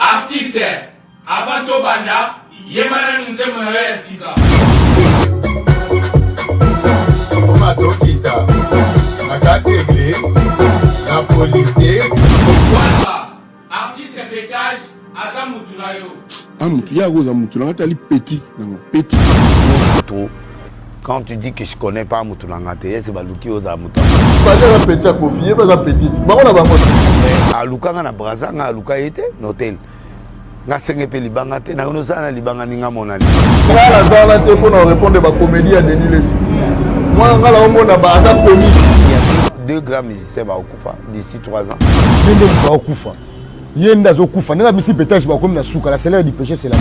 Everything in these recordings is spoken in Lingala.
Artiste, avant to banda, yemana nunze mwana ya sika. Oma tokita, na kati église, na politique. Voilà, artiste pétage, aza mutunayo. Ah, mutuya goza mutunanga tali petit, non, petit. Trop. Quand tu dis que je connais pas Moutulangate, c'est Baluki aux Amouta. Fallait un petit à confier, pas un petit. Bah on a pas moi. À Luka na Braza, na Luka était l'hôtel. Na sengepe libangate, na ono sana libanga ninga monani. Là la zala te pour nous répondre à comédie à Denis Lessi. Moi on a la homo na baza comique. Il y a deux grands musiciens ba okufa d'ici 3 ans. Yende ba okufa. Yenda zo kufa. Nanga bisi pétage ba comme na souka, la salaire du péché c'est la.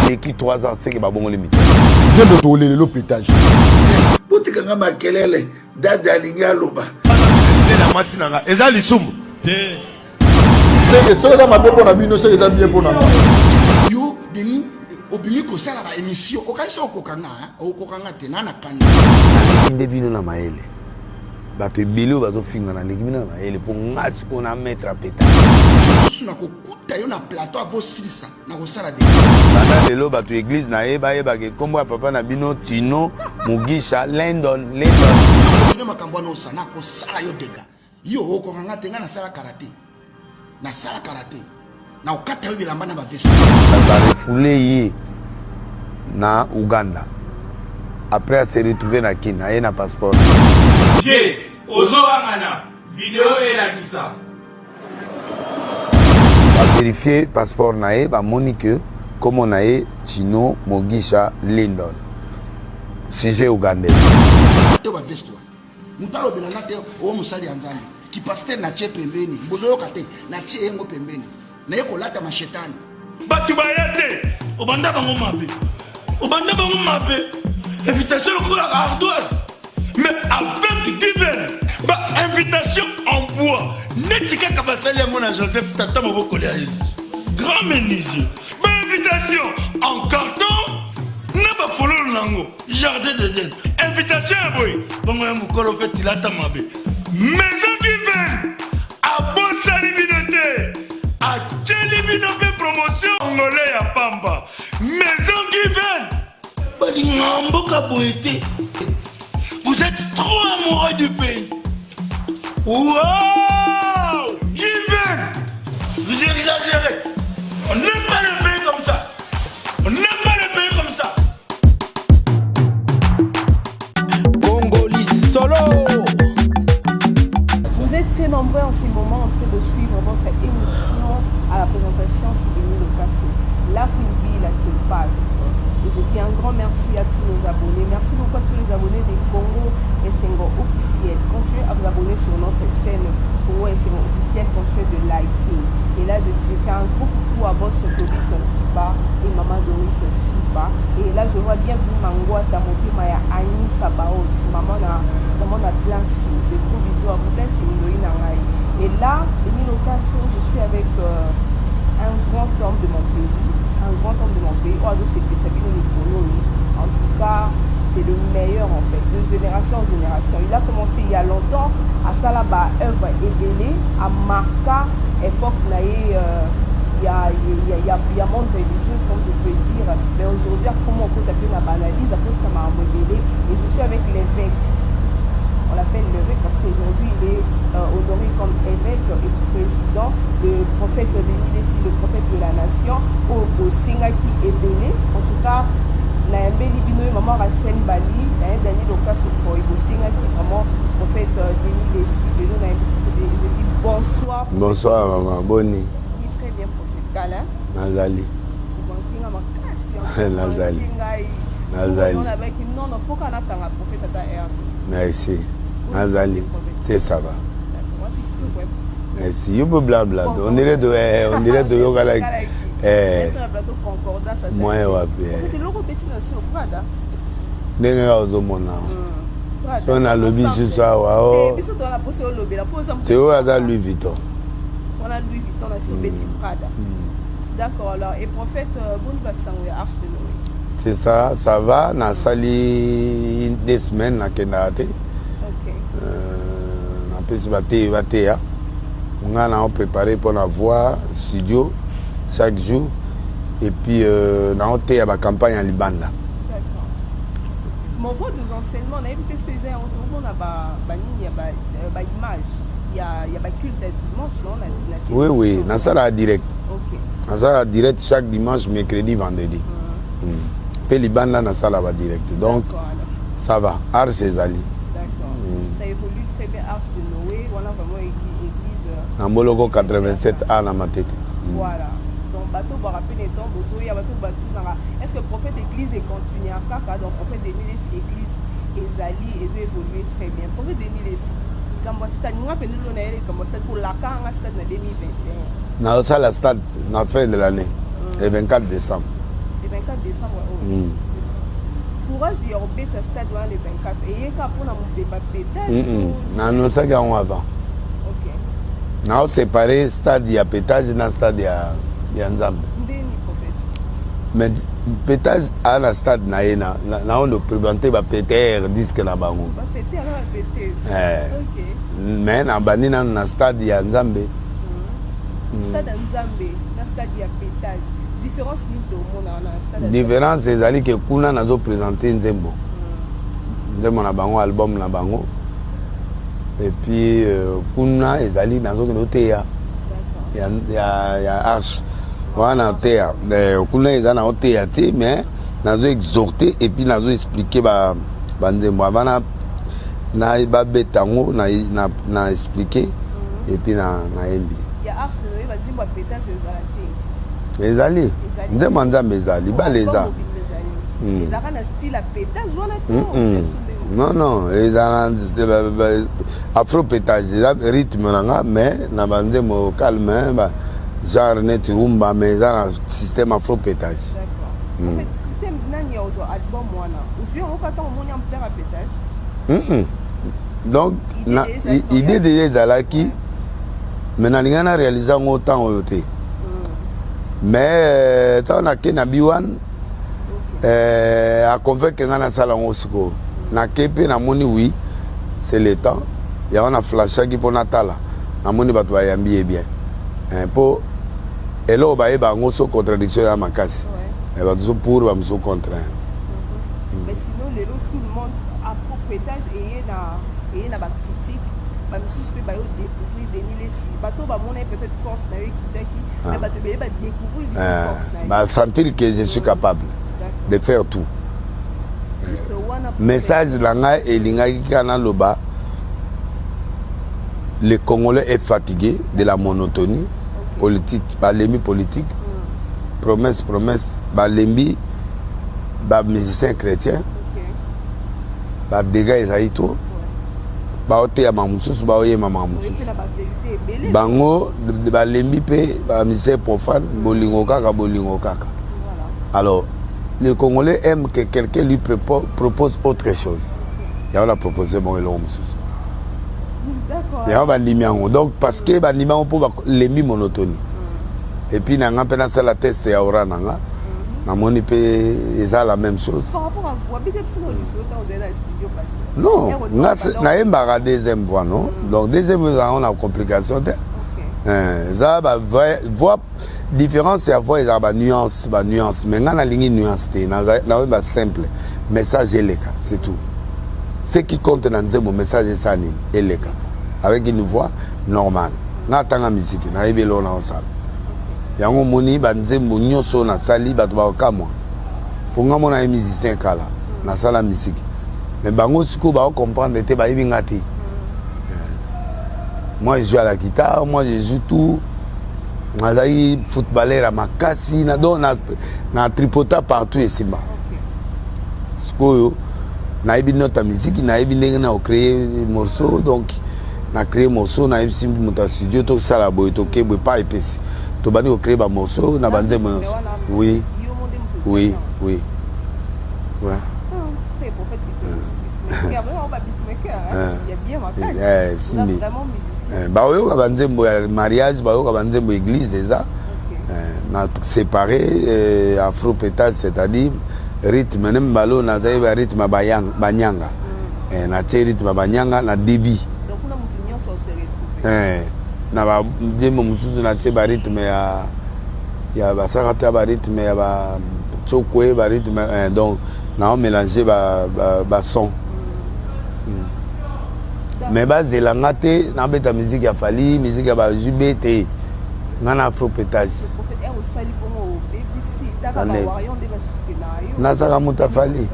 Il est qui 3 ans, c'est que ba bongo limite. Yende to le pétage. Boutika nga makelele, dada alinga loba. La masinanga, eza lisumu. C'est que ça ma bébé on a bien c'est bien pour nous. Yo Denis obimi ko sala ba émission okaisa okokanga okokanga tenana kanda. Indebino na maele. Bato ebelo bato finga na lekimina na maele pour ngasi on a mettre à pétage. Je na ko kuta yo na plateau avo silisa na ko sala de. Bana lelo bato église na eba ke kombo papa na bino Tino Mugisha Lendon. Continue makambo na osana ko sala yo dega. Yo okokanga tenga na sala karaté. Na sala karaté. Na okata yo bilamba na ba veste. Va refouler na Uganda. Après se retrouver na Kenya, et na passeport. Dieu, Ozoamana, vidéo et la visa. Va vérifier passeport na va monique comme on a Chino Mogisha Lindon. Sujet ougandais. Te ba veste. Mutalo bilanga te o musali anzani. Ki pasteur na tie pembeni. Bozo kate na tie yengo pembeni. Na yeko lata mashetani. Batu bayate, obanda bango mabe. Obanda bango mabe. Invitation pour ardoise. Mais avec divers, bah invitation en bois. Netika kabasali mon Joseph Tata Maboko Léaïs. Grand menuisier. Bah invitation en carton. N'a pas follow lango. Jardin de Dieu. Invitation à boy. Bon un mukolo fait tilata mabe. Maison divers. À Bossa Libinoté. À Tchelibinope promotion angolais à Pamba. Maison divers. Vous êtes trop amoureux du pays. Wow! Given! Vous exagérez. On n'aime pas le pays comme ça. On n'aime pas le pays comme ça. Congolais solo. Vous êtes très nombreux en ces moments en train de suivre votre émission à la présentation, c'est Denis Locasso. La Queen Bee, la Kilpad. Et je dis un grand merci à tous nos abonnés. Merci beaucoup à tous les abonnés des Congo et Sengo officiels. Continuez à vous abonner sur notre chaîne Congo et Sengo officiel. Continuez de liker. Et là, je fais un gros coucou à Boss Kobi Fiba et Maman Doris Fiba. Et là, je vois bien Mangoa Tamote Maya Annie Sabaot. Maman a plein signe. De gros bisous à vous. Plein signe de Nangaï. Et là, Denis Locasso, je suis avec un grand homme de mon pays. Un grand homme de mon pays, en tout cas, c'est le meilleur en fait, de génération en génération. Il a commencé il y a longtemps à Salaba, œuvre ébélée, à Marca, époque, il y a monde religieuse, comme je peux dire, mais aujourd'hui, comment on peut appeler la banalise, après ça m'a ébélé, et je suis avec l'évêque. On l'appelle l'évêque parce qu'aujourd'hui il est honoré comme évêque et président, le prophète Denis Lessi, le prophète de la nation, au Singaki Ebele. En tout cas, Naembeli Binoé, maman Rachel Bali, Daniel Locasso, au Singaki, maman prophète Denis Lessi. Je dis bonsoir. Bonsoir maman, bonne. Il est très bien prophète. Kala. Nazali. Nazali. Nazali. Non, il faut qu'on ait un prophète à terre. Merci. Nazali, c'est ça va. Merci. You peux blabla. On dirait de yoga like. Moi, C'est le petit nation Prada. Nenga ozomona. On a le bis ce soir. Waouh. C'est où à Louis Vuitton. On a Louis Vuitton, c'est Betty Prada. D'accord. Alors, et prophète Bonibassan, Arche de Noé. C'est ça, ça va. On a sali 2 semaines à Kenate. Ok. On a préparé pour la voix studio. chaque jour. Et puis, dans le thé, il y a la campagne à Libanda. D'accord. Mon vote des enseignements, on a évité ce qu'ils ont tout le monde il y a image, il y a culte dimanche, non? Oui, dans ça, là, direct. Ok. Dans ça, là, direct, chaque dimanche, mercredi, vendredi. Puis Libanda, dans ça, là, direct. Donc, ça va. Ars et Zali. D'accord. Ça évolue très bien, Ars de Noé. Voilà vraiment église. Dans Mologo 87A, dans ma tête. Voilà. Donc, bateau, va rappeler les temps, est-ce que le prophète église est continué à Kaka? Donc, prophète Denis, église Ezali, ils ont évolué très bien. Prophète Denis, comme stade, nous rappelons comme stade pour la Kanga, stade en 2021. Dans ça, la stade, dans la fin de l'année, le 24 décembre. Le 24 décembre, oui. Courage, il y a un stade le 24. Et il y a un débat pétage. Non, ça, on avant. Ok. Nous séparé stade, il y a pétage, dans le stade, il y a Nzambe. Mais pétage à la stade, on a présenté le pétage, disque na bango. Mais dans le stade, il y a Nzambe. Stade Nzambe, dans le stade, il y a pétage. Différence ni au monde dans le stade. Différence, c'est que Kuna n'a pas présenté Nzembo. Nzembo na bango, album na bango. Et puis, Kuna est allé dans un autre théâtre. Il y a Arche. Voilà, théâtre. Kuna est dans un théâtre, mais nous avons exhorté et puis nous avons expliqué Nzembo. Avant, nous avons expliqué et puis nous avons expliqué. Il y a Arche, nous avons dit que pétage aux les alliés. Nzembo Nzambe ezali, ba les a. Les a un style à pétage ou à non, ils ont afro pétage, rythme mais na banzemo calme, genre net rumba mais ils ont un système afro pétage. D'accord. En fait, système nani ozo album wana. Usiyo okata omoni en plein à pétage. Donc idée déjà ezalaki mais na lingana réaliser autant oyote. Mais tant na ke na biwan a convaincre ngana sala ngosiko na kepe na moni oui c'est le temps ya on a flashé qui pour natala na moni bato ba yambi bien pour elo ba e ba ngoso contradiction ya makasi et ba zo pour ba mso contre. Mais sinon les autres tout le monde a propriétage et na ba critique ba suspect ba yo découvrir Denis Lessi bato ba mona peut-être force na yo kitaki mais bato ba découvrir les force na yo ba sentir que je suis capable de faire tout. Message langa et lingaki kana loba. Le Congolais est fatigué de la monotonie politique, balembi politique. Promesse, balembi, ba musicien chrétien. Ba dégâts ezali tout. Ba ote ya mamususu ba oye mamususu. Bango balembi pe ba musicien profane bolingo kaka. Alors le Congolais aime que quelqu'un lui propose autre chose. Il y a proposé bon l'homme. Il y a un donc parce que on peut les monotonie. Et puis n'a pas ça la test ya ora nanga. Na moni pe eza la même chose. Par rapport à vous, habitez sur le studio pasteur. Non, na embarra deuxième voix non. Donc deuxième voix on a complication. Ça va voir différence c'est avoir des nuances mais on a ligne nuance na simple message et les cas c'est tout ce qui compte dans Nzembo message c'est ça et les cas avec une voix normale na tanga musique na ebelo na osala yango moni ba Nzembo nyoso na sali ba ba kamwa pour nga mona musicien kala na sala musique mais bango siko ba comprendre te ba ibingati. Moi je joue à la guitare, moi je joue tout. Moi footballeur à Makasi, na tripota partout et simba. Skoyo, na ebi notre musique, na ebi na créer morceau donc na créer morceau na ebi simple mon studio to sala boy to ke boy pas épais. To bani créer ba morceau na banze oui. Ouais. C'est prophète. Il y a vraiment pas beatmaker, il y a bien Makasi. Vraiment musicien. Bah oui, on a un mariage, bah oui, on a une église déjà. On a séparé afro pétage, c'est-à-dire rythme, même ballon, on a un rythme banyanga. On a un rythme banyanga, on a débit. Donc on a une union sur ce rythme. On a un rythme Il y a basarata ba rythme, il y a ba chokwe ba rythme, donc on mélanger ba son. Mais base de la ngate, na beta musique ya Fali, musique ya ba JBT. Ngana afro pétage. Nazaka muta Fali.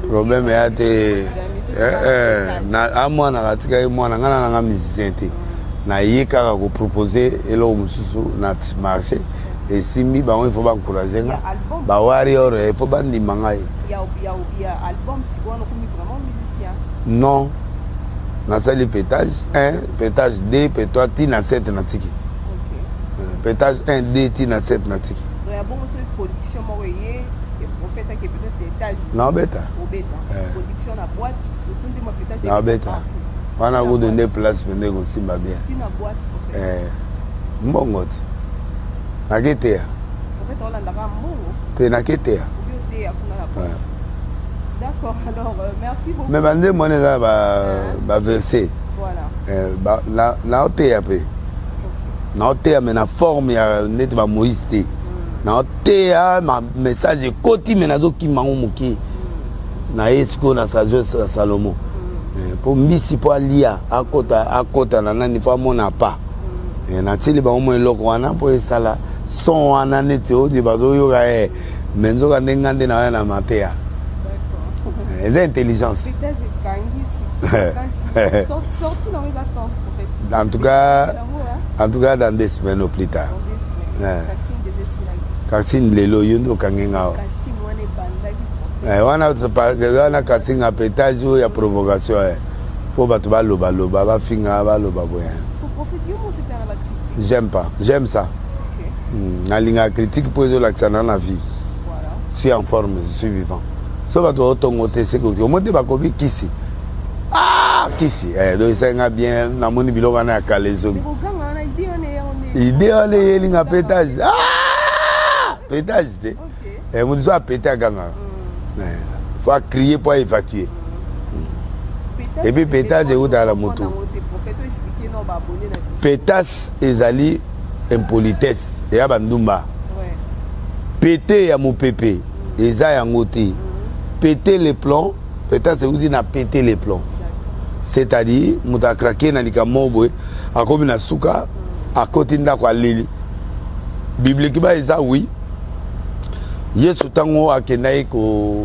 Problème ya te na amwana katika ye mwana ngana nga musicien te. Na yeka ko proposer elo mususu na marché. Et si mi ba on il faut ba encourager nga. Ba warrior il faut ba ndimanga. Il y a album si on est vraiment musicien. Non. Nasali pétage 1, pétage 2, pétage tina 7 natiki. OK. Pétage 1, 2 tina 7 natiki. Donc il y a beaucoup de production moyenne et prophète qui peut-être des états. Non bêta. Au bêta. Production la boîte surtout dis moi pétage. Non bêta. On a vous donner place pour négocier ba bien. Tina boîte prophète. Mbongoti. Naketea. En fait on l'a ndaka mbongo. Te naketea. Oyotea kuna la boîte. D'accord, alors merci beaucoup. Mais bande moi là ba verser. Voilà. Na otea pe. Na otea mais na forme ya net ba Moïse. Na otea ma message koti mais nazo ki mango muki. Na esko na sagesse ya Salomo. Pour mbisi po alia akota na nani fa mona pa. Na tili ba mo eloko wana po esala son wana nete o di bazo yo ga menzo ka ndengande na matea. Les intelligences. Sorti dans mes attentes, en fait. En tout cas, dans des semaines au plus tard. Casting lelo yundo kangenga. Casting wana casting à pétage ou ya provocation. Pour battre loba ba finga ba loba boya. J'aime pas, j'aime ça. Na linga critique pour l'accent dans la vie. Voilà. Je suis en forme, je suis vivant. So ba to tongo te se ko mo te ba ko bi kisi kisi do isenga bien na moni biloko na kalezo idée on est linga pétage pétage te mo zo péter ganga faut crier pour évacuer et puis pétage est où dans la moto pétage ezali impolitesse et ya bandumba péter ya mo pépé eza yango te. Péter les plombs, peut-être c'est vous dire na péter les plombs. C'est-à-dire, muta craquer na lika mobo, a comme na suka, à côté nda kwa lili. Bibliquement ça oui. Yesu tango akenai ko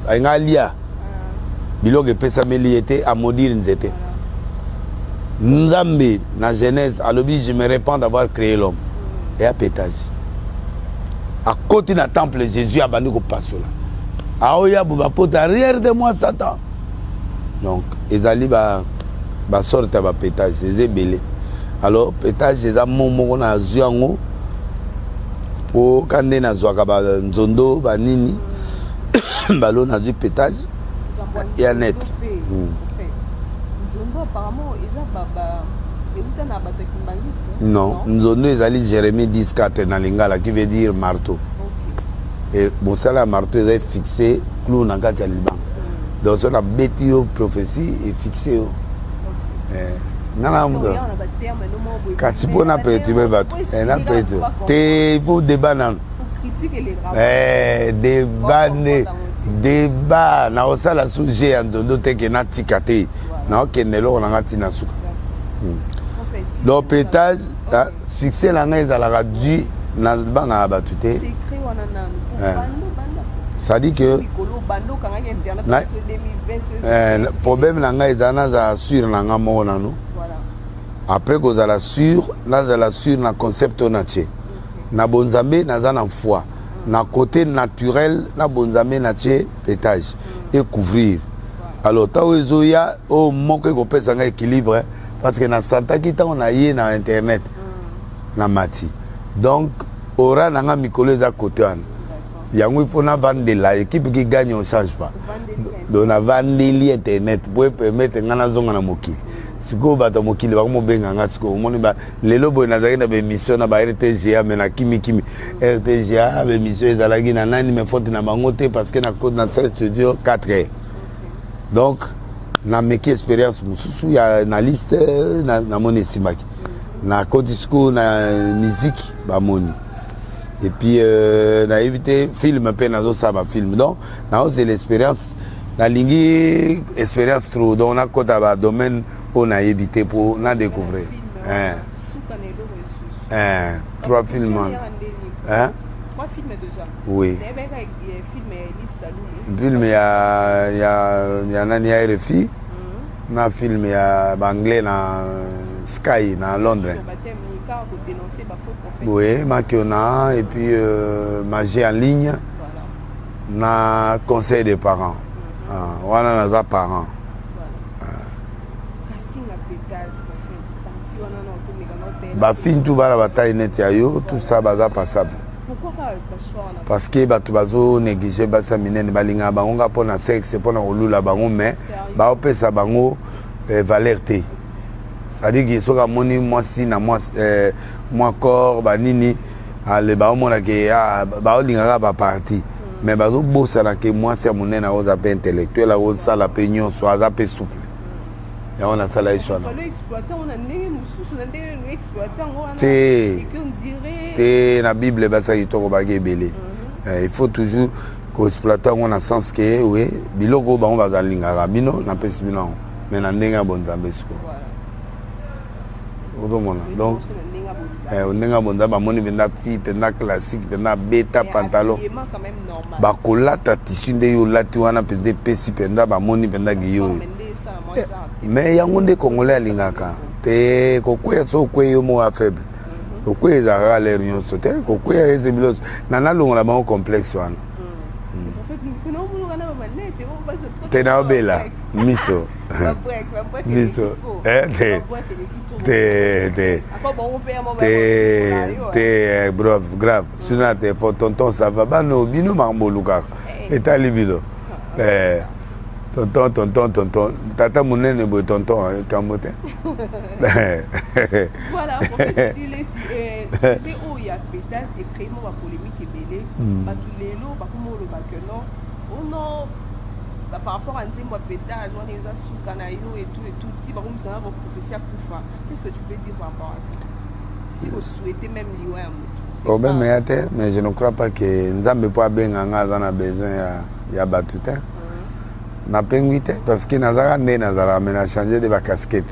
aingalia. Biloge pesa meliete a maudire nzete. Nzambe na Genèse alobi je me répands d'avoir créé l'homme. Et à pétage. À côté na temple Jésus a bandu ko passo là. Aoya buba pota arrière de moi Satan. Donc ezali ba sorte ba pétage c'est belé. Alors pétage c'est un moment na zuango pour kande na zwaka ba nzondo ba nini balo na du pétage et net. Nzondo apparemment eza baba euta na bato kimbangiste. Non, nzondo ezali Jérémie 10:4 na lingala qui veut dire marteau. Et bon, ça là, marteau est fixé, clou dans le Liban. Donc, on a bêti aux prophéties et fixé. Non, non, quand tu peux pas tu peux pas. Tu peux débat. Débat. Na osala sujet en zondo te ke na tikate. Na okenelo na ngati na suka. Donc, pétage, fixé la ngaise à la radio, na banga abatute. Ça dit que le problème est sur après que vous allez sur le concept nature na bonzambe na foi na côté naturel na bonzambe nature pétage et couvrir alors tawezoya au moque ko pesa nga équilibre parce que na santa kita on a yé na internet na mati donc aura na mikolo za côté wana yango il faut na vendre la équipe qui gagne on change pas donc na vendre internet pour permettre ngana zonga na mokili siko bato mokili ba mo benga nga siko moni ba lelo boy na zaki na be mission na ba RTGA mais na kimi RTGA be mission ezalaki na nani mais faute na bango te parce que na code na studio 4 heures donc na meki expérience mosusu ya na liste na moni esimaki na Côte d'Ivoire na musique bamoni et puis na évité film pe na zo saba film donc na ose l'expérience na lingi expérience trop donc na kota ba domaine on a évité pour na découvrir trois films hein 3 films déjà oui film ya nani ya RFI na film ya anglais na Sky na Londres oui Makiona et puis magie en ligne na conseil des parents wana naza parents bafilm tout bana bataille net ya yo tout ça baza passable parce que bato bazo négliger basa minene balinga bango nga pona sexe pona kolula bango mais baopesa bango valeur te c'est-à-dire que soka moni mwasi na mwa corps banini ale baomona ke baolingaka baparti mais bazobosana ke mwasi ya monene aoza mpe intellectuel aosala mpe nyonso aza mpe souple yango nasala ye shona te na bible basaki kitoko baki ebele il faut toujours koexploite yango na sens ke we biloko oyo bango bazalingaka bino napesi bino yango mais na ndenge ya bonzambe siko ozomona donc ndenge ya bonzambe bamoni mpenza fille mpenza classique mpenza beta pantalon bakolata tisu nde yo olati wana mpenza epesi mpenza bamoni mpenza giyoyo mais yango nde congolais alingaka te kokweya so okweya yo moko ya faible okweya ezalaka lere nyonso te kokweya eze biloso nanalongola bango complexe wana te naobela miso miso te grave suna te fo tonton ça va bano bino makambo olukaka etali bilo tonton tata monene boye tonton kambo te voilà pour dire c'est où il y a pétage et créement la polémique ebele bato lelo bakomo ba que non oh non par rapport à nzembo pétage on les a soukana yo et tout ti bakomo ça va prophétie kufa qu'est-ce que tu peux dire par rapport à ça si vous souhaitez même liwa ya moto problème ya te mais je ne crois pas que nzambe po abenga nga aza na besoin ya bato te na pengui te parce que nazaka nde nazala mais na changer de casquette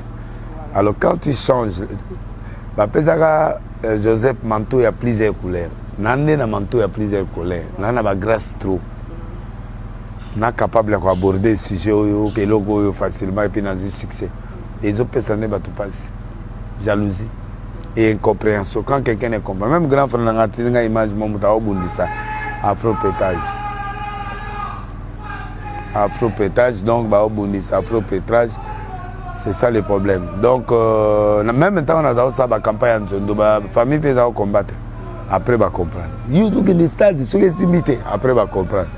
alors quand tu changes bapesaka Joseph manteau ya plusieurs couleurs na nde na manteau ya plusieurs couleurs na bagrâce trop na capable ya koaborder sujet oyo keloko oyo facilement et puis nazwi succès ezopesa nde bato pasi jalousie et incompréhension quand quelqu'un ne comprend même grand frère nanga tinga image mo muta obundisa afropétage donc baobundisa afropétrage c'est ça le problème donc même temps on a ça ba campagne nzondo ba famille pesa combattre après ba comprendre you do que stade ce que simité après ba comprendre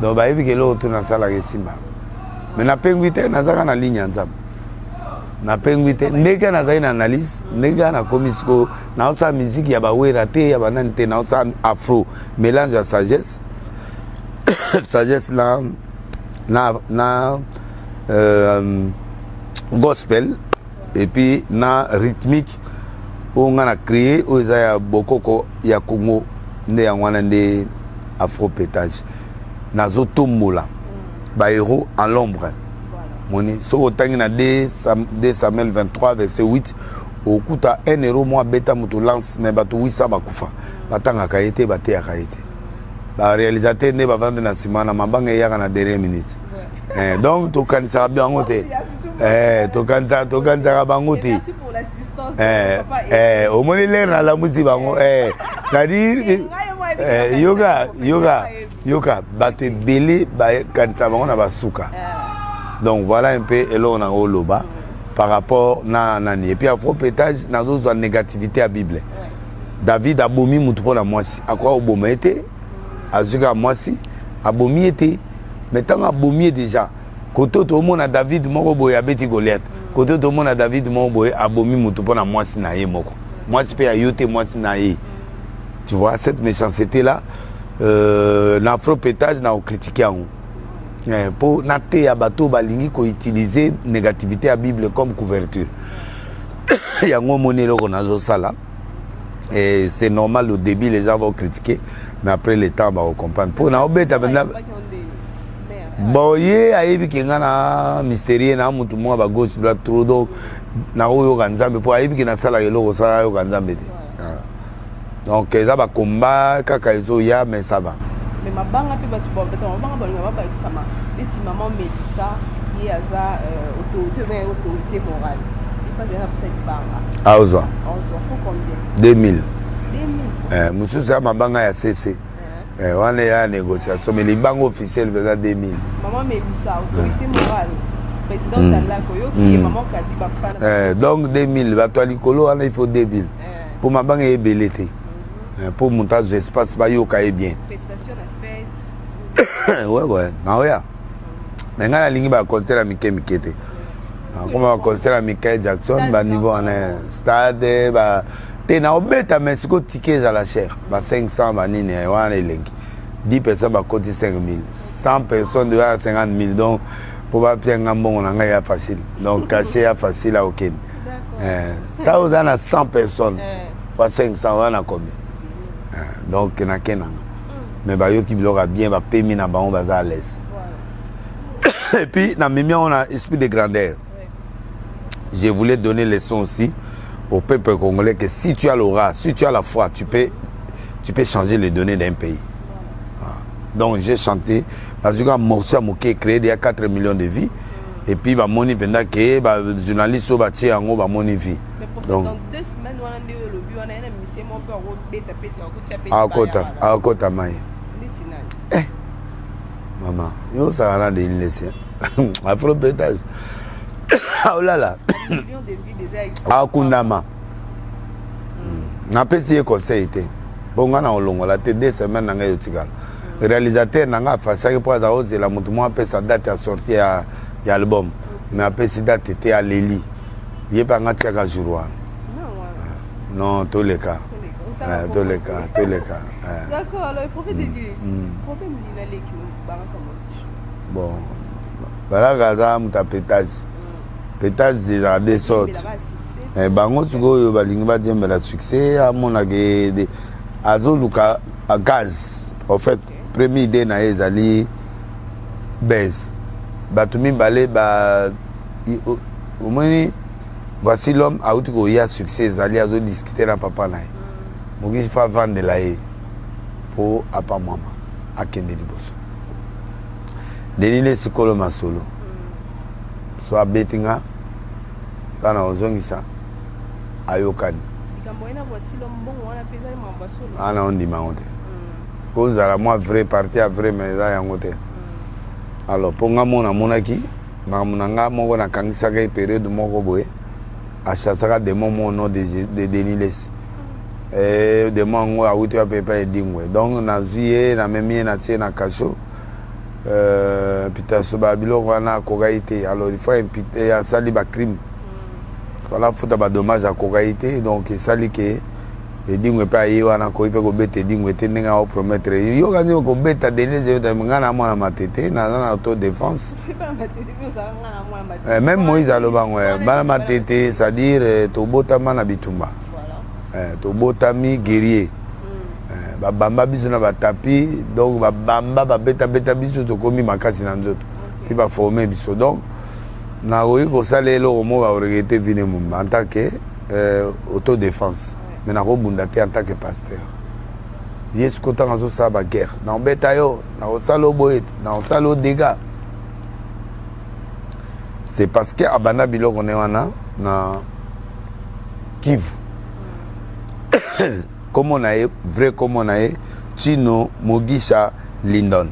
donc ba yebi que l'autre na sala ke simba mais na penguite na zaka na ligne nzam na penguite ndeka na zaina analyse ndeka na komisko na osa musique ya ba wera te ya banani te na osa afro mélange ya sagesse sagesse na gospel et puis na rythmique o ngana créer o za ya bokoko ya Congo nde ya ngwana nde afropétage na zotombola ba héros en l'ombre moni so tangi na 2 Samuel 23 verset 8 okuta 1 héros moi beta mutu lance mais bato 800 bakufa batanga kayete bateya kayete ba réalisateur ne ba vendre na simana mabanga yaka na dernière minute donc to kanisa bien ngote tokanisa bango te au moins l'air na la musique bango c'est-à-dire yoga bato belé ba kanisa bango na basuka donc voilà un peu elo na oloba par rapport na nani et puis afropétage na zo négativité à Bible David abomi mutu pona mwasi akwa oboma été azuka mwasi abomi été mais tant abomi déjà koto to mona David moko boya beti Goliath koto to mona David moko boya abomi mutu pona mwasi na ye moko mwasi pe ayote mwasi na ye tu vois cette méchanceté là l'afropétage na critiquer en Pour nater à bateau balingi ko utiliser négativité à Bible comme couverture. Il y a un moment qu'on a ça là. Et c'est normal au début les gens vont critiquer, mais après le temps on va comprendre. Pour na obeta benda bon ye ayebi kinga na mystérieux na mutu mo ba gauche droite trop donc na oyo kanzambe pour ayebi kina sala yelo sala yo kanzambe. Donc ça va combat kaka ezo ya mais ça va. Mais ma banga pe batu ba beta ma banga ba ba sama eti maman Melissa qui aza autorité morale. Il passe déjà pour ça du banga. Ah ozo. Ozo faut combien? 2000. 2000. Monsieur ça ma banga ya CC. On est à négociation mais les banques officielles besoin 2000. Maman Melissa autorité morale. Président Tala Koyo qui est maman Kadi Bafana. Donc 2000 ba toi likolo il faut 2000. Pour ma banque est belleté. Pour montage d'espace ba yo kaé bien. Prestation à fête. Ouais na oya. Mais ngana lingi ba concert à Mikete. Comme on concert à Michael Jackson ba niveau en stade ba te na obeta mais siko tickets à la chair ba 500 ba nini wana elengi 10 personnes ba côté 5000 100 personnes de 50 000 donc pour ba bien ngambongo na ngai ya facile donc caché ya facile à aucun ça on a 100 personnes fois 500 wana combien donc na kenanga mais ba yo ki bilora bien ba pemi na ba on ba à l'aise et puis na mimi on a esprit de grandeur. Je voulais donner leçon aussi au peuple congolais que si tu as l'aura, si tu as la foi, tu peux changer les données d'un pays. Donc j'ai chanté, parce que Morceau Moké créé il y a 4 millions de vies. Et puis bah moni pendant que bah journaliste au bâti en haut bah moni vie. Donc dans 2 semaines on a le but on a un monsieur mon père au bêta à côté maï. Maman, yo ça va de laisser. Afro pétage. Ah là là. Millions de vies déjà existent. Ah Kundama. Na pesi conseil été. Bon ngana olongo la 2 semaines nga yotikala. Réalisateur nanga fachaki pour za oze la mutu mo apesa date à sortir ya album. Mais apesi date était à Leli. Yé pa ngati ka jour. Non, tous les cas. Tous les cas. D'accord, alors le prophète de Dieu ici. Problème l'inalé qui nous barre comme bon. Voilà gaza mutapétage. Pétage déjà des sortes. Bango tuko yo balingi ba diembe la succès à mon agé azoluka à gaz. En fait, première idée na ezali baise. Batumi balé ba omoni voici l'homme a outiko ya succès ezali azo discuter na papa na. Mogi fa vendre la pour apa mama akende liboso. Denile sikolo masolo. So abetinga kana ozongisa ayokani ana ondi maote koza la moi vrai parti à vrai mais ça yangote alors ponga mona monaki mamunanga moko na kangisa ka période moko boye achasaka de momo no de Deniles et de mongo a wuti a pepa edingwe donc na juillet na memie na tie na kasho pita soba biloko wana kokaite alors il faut impiter à sali ba crime voilà faut ba dommage à kokaite donc sali ke edingwe pa yi wana ko ipe ko bete edingwe te ninga o promettre yo kanyo ko beta Denise yo ta ngana mwana matete na auto défense même Moïse alobango bana matete c'est-à-dire tobotama na bitumba tobotami guerrier babamba biso na batapi donc babamba babeta biso tokomi makasi na nzoto puis ba former biso donc na oyi ko salelo mo ba regretter vine mum en tant que autodéfense mais na robunda te en tant que pasteur yesu kota ngazo sa ba guerre na beta yo na osalo boye na osalo dégâts c'est parce que abana biloko ne wana na Kivu comme on a vrai comme on a Tino Mogisha Lindon.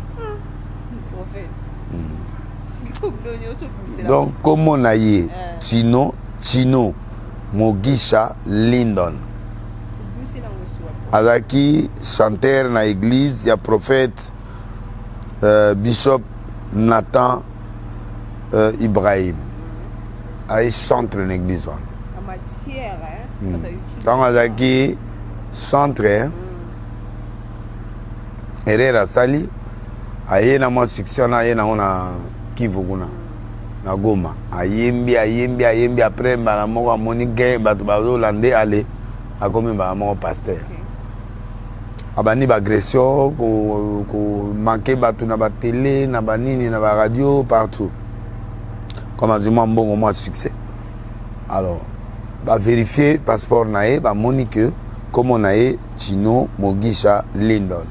Donc comme on a Tino Mogisha Lindon. Azaki chanteur na église, il y a prophète Bishop Nathan Ibrahim. Il chante dans l'église. Quand Azaki chantre Herrera Sali aye na moi succès na ye na ona Kivu kuna na Goma ayembi après mbala moko amoni gain bato bazolande ale akomi mbala moko pasteur abani bagression ko manquer bato na batélé na banini na ba radio partout comme du moins bon moi succès alors ba vérifier passeport nae ba moni que comme on a Chino Mogisha Lindon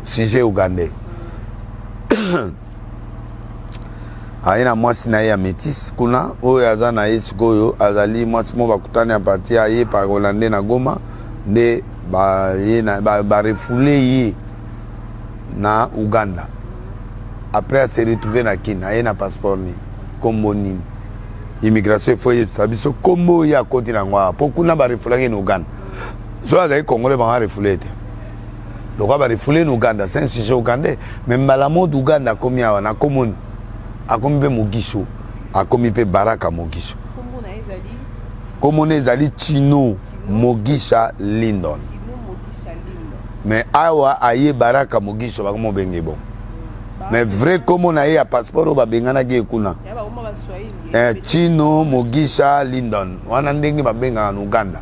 sujet ougandais aina mwasi na ya métis kuna oyo aza na ye sikoyo azali mwasi mo bakutani ya parti aye par Hollandais na Goma nde ba refoulé ye na Uganda après a se retrouver na Kenya aye na passeport ni kombo nini immigration faut yebisa biso kombo ya koti na ngwa po kuna ba refoulé na Uganda so azali congolais ba refoulé te donc ba refoulé na Uganda c'est un sujet ougandais mais malamo d'Uganda komi awa na komoni akomi pe Mogisho akomi pe Baraka Mogisho komona ezali Chino Mogisha Lindon mais awa aye Baraka Mogisho bakomo benge bon mais vrai komona ye a passeport ba bengana ke kuna Chino Mogisha Lindon wana ndenge ba benga na Uganda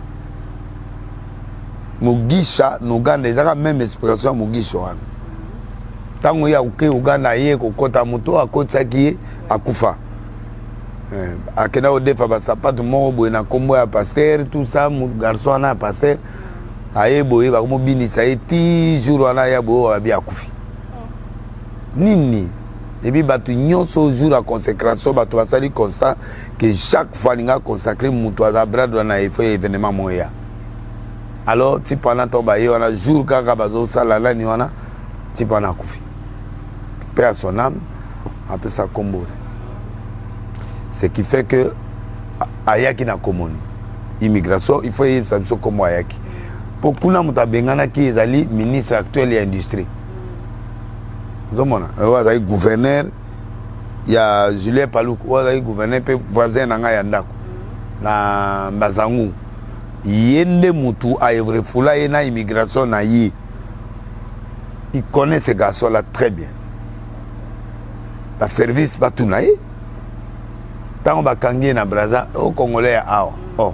Mogisha na Uganda ezaka même expression Mogisho wana tango ya uke Uganda ye kokota moto akotisaki ye akufa akenda odefa basapato moko boye na kombo ya pasteur tout ça garçon na pasteur aye boye bakomobinisa ye ti jour wana ya boye abi akufi nini ebi bato nyonso jour ya consécration bato basali constat que chaque fois ninga consacré moto aza brado na efo événement moya alors ti pendant to ba ye wana jour kaka bazosala nani wana ti wana akufi paix à son âme, après ça combo. Ce qui fait que ayaki na komoni immigration il faut y savoir comment ayaki. Pour kuna mutabengana ki ezali ministre actuel de l'industrie. Zomona, azali gouverneur ya Julien Paluku, azali gouverneur pe voisin na nga ya ndako na Mbazangu. Yende mutu a evrefula ye na immigration na yi. Il connaît ce garçon là très bien. La service batunaye tant bakangi na Braza au Congolais awa oh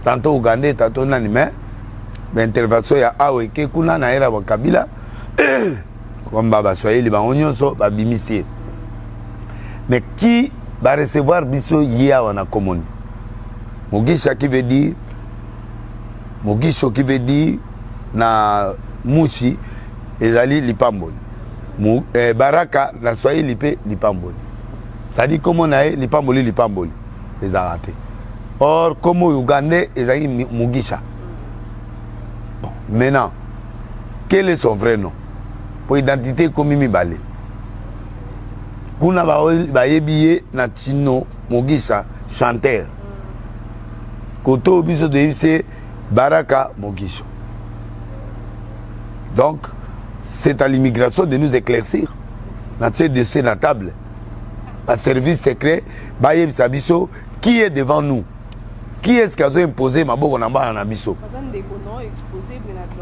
tantôt Ougandais tantôt nani mais intervention ya awa ke kuna na era wa Kabila comme baba soyeli ba onyonso ba bimisi mais qui va recevoir biso ya wana komoni Mogisha qui veut dire Mogisho qui veut dire na mushi ezali lipamboli Baraka na Swahili pe lipamboli. Ça dit comment on a lipamboli les a ratés. Or comme Ougandais ezali Mugisha. Bon, maintenant quel est son vrai nom? Pour identité comme Mibale. Kuna ba yebiye na Chino Mugisha chanteur. Koto biso de c'est Baraka Mogisho. Donc c'est à l'immigration de nous éclaircir. Notre dossier na table. Un service secret, Baye Sabiso, qui est devant nous? Qui est-ce qui a imposé ma boue en bas en abisso?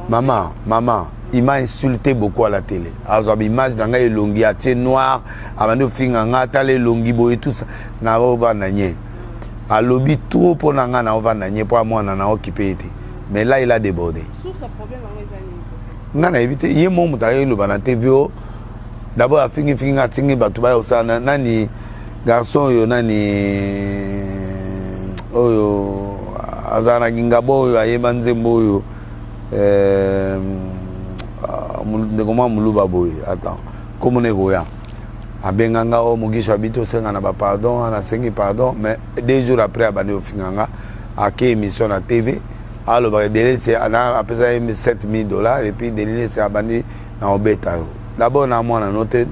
Maman, il m'a insulté beaucoup à la télé. Alors, l'image d'un gars longi, à tien noir, avant de finir un tale longi, et tout ça. N'a pas nagné. À lobby trop pour n'anga n'a pas nagné, pour moi, n'a occupé. Mais là, il a débordé. Ngana évité yé mon mutaye le bana TV d'abord a fini atingi batu ba osana nani garçon yo nani oyo azana ngabo yo ayeba nzembo yo de comment muluba boy attends comment nego ya abenganga o Mugisha bito senga na ba pardon na sengi pardon mais 2 jours après abane ofinganga a ke émission na TV. Alors, c'est après ça, $7,000 et puis délai c'est abandonné dans le bétail. D'abord, on a noté,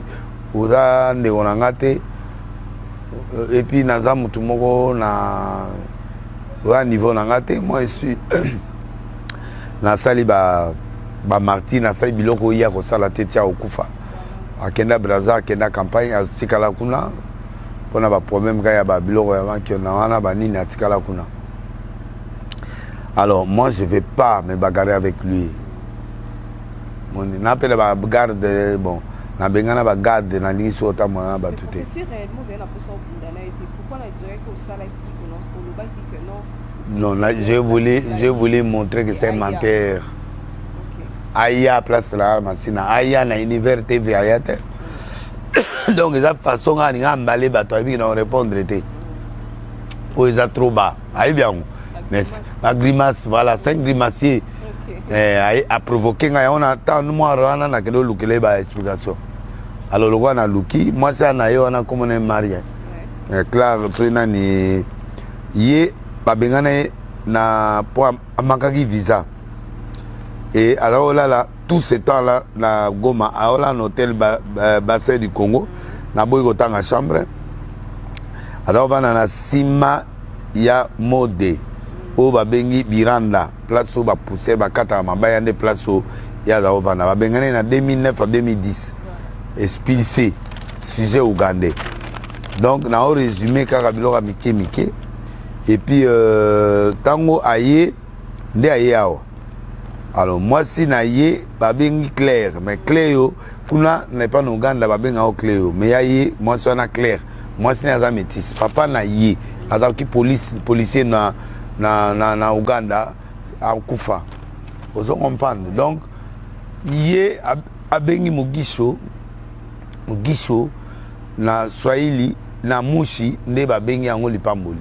vous avez et puis, nous avons tout le monde à niveau de moi, je suis dans la salle de Martin, dans la salle de Biloko, il y a la tête au Koufa. À Kenda Braza, à Kenda Campagne, à Tikala Kuna, pour un problème qu'il y a Biloko avant qu'il y ait un Tikala Kuna. Alors, moi, je ne vais pas me bagarrer avec lui. On appelle la garde, bon, na bengana ba garde na lingi sota mona ba tuté. Si réellement vous avez la position bundana été pourquoi on dirait que ça là qui non on le bail que non. Non, là je voulais montrer que c'est menteur. Aya place la masina aya na univers TV ayate. Donc eza façon à ninga mbalé bato abi na répondre té. Pour eza trop bas. Aïe bien. Mais la grimace voilà 5 grimaciers. A provoqué on attend moi rana na kedo lukele ba explication. Alors le roi na luki moi ça na yo na comme on marié. Clair tu na ni yé ba bengane na pour amakaki visa. Et alors là tout ce temps là na Goma alors là hôtel bassin du Congo na boy ko tanga chambre. Alors va na sima ya mode o ba bengi Biranda place où ba pousser ba kata mabaya de place où ya za ovana ba bengane na 2009 à 2010 expulsé sujet ougandais. Donc na au résumé kaka biloko mike et puis tango aye nde aye awa. Alors moi si na ye ba bengi clair mais clair yo kuna n'est pas no Uganda ba benga o clair yo mais aye moi so na clair moi si na za métis papa na ye aza ki policier na Uganda a kufa ozo comprendre donc ye abengi Mugisho na Swahili na Mushi nde ba bengi yango lipamboli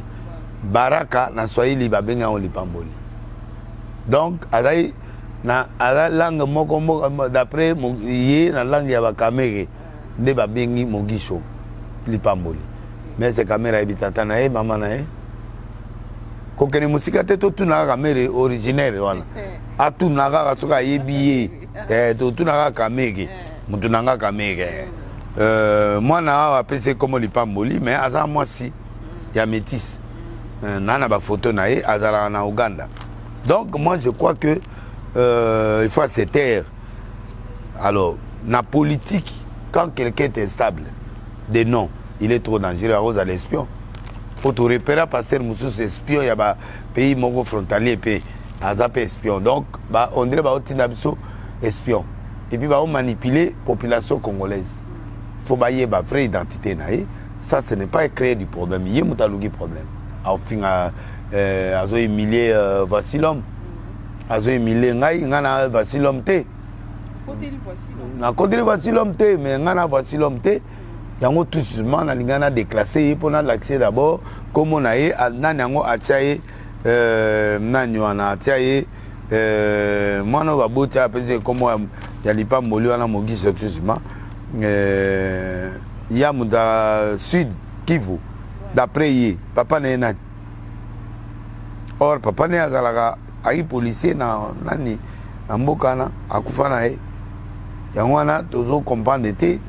Baraka na Swahili ba bengi yango lipamboli donc azai na ala langue moko d'après ye na langue ya bakamere nde ba bengi Mugisho lipamboli mais c'est caméra ebitata na ye mama na ye kokene musika te to tuna kamere originel wana atuna ka soka yebi to tuna ka kamege mutu nanga kamege mwana wa pese comme lipamboli mais aza mwasi ya métis nana ba photo na ye azala na Uganda. Donc moi je crois que il faut se taire. Alors na politique quand quelqu'un est instable des noms il est trop dangereux à cause de l'espion. Faut te repérer passer musus espion ya ba pays mongo frontalier pe azap espion. Donc ba on dirait ba otina biso espion. Et puis ba on manipuler population congolaise. Faut ba yé ba vraie identité naïe. Ça ce n'est pas créer du problème, yé mutalugi problème. Au fin azo humilier Vassilom. Azo humilier ngai ngana Vassilom te. Na côté Vassilom te mais ngana Vassilom te. Yango tout simplement na lingana déclassé pour na l'accès d'abord comme on a eu nani yango atchaye nani wana atchaye mwana wa bota pese comme ya lipa moli wana Mugisho tout simplement ya muda sud Kivu d'après yi papa na nani or papa ne azalaka ai policier na nani na mboka na akufa na ye yango wana tozo comprendre te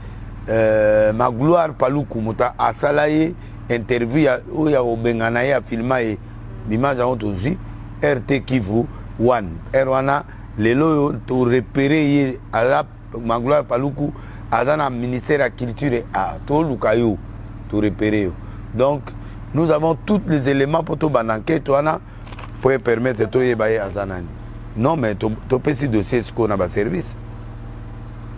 Magloire Paluku muta asalaye interview ya obengana ya filma e l'image en autoji RT Kivu 1 erwana lelo to repérer ye ala Magloire Paluku azana ministère de la culture a to lukayo to repérer. Donc nous avons tous les éléments pour to bananke wana pour permettre to yebaye azanani. Non mais to pesi dossier ce qu'on a ba service.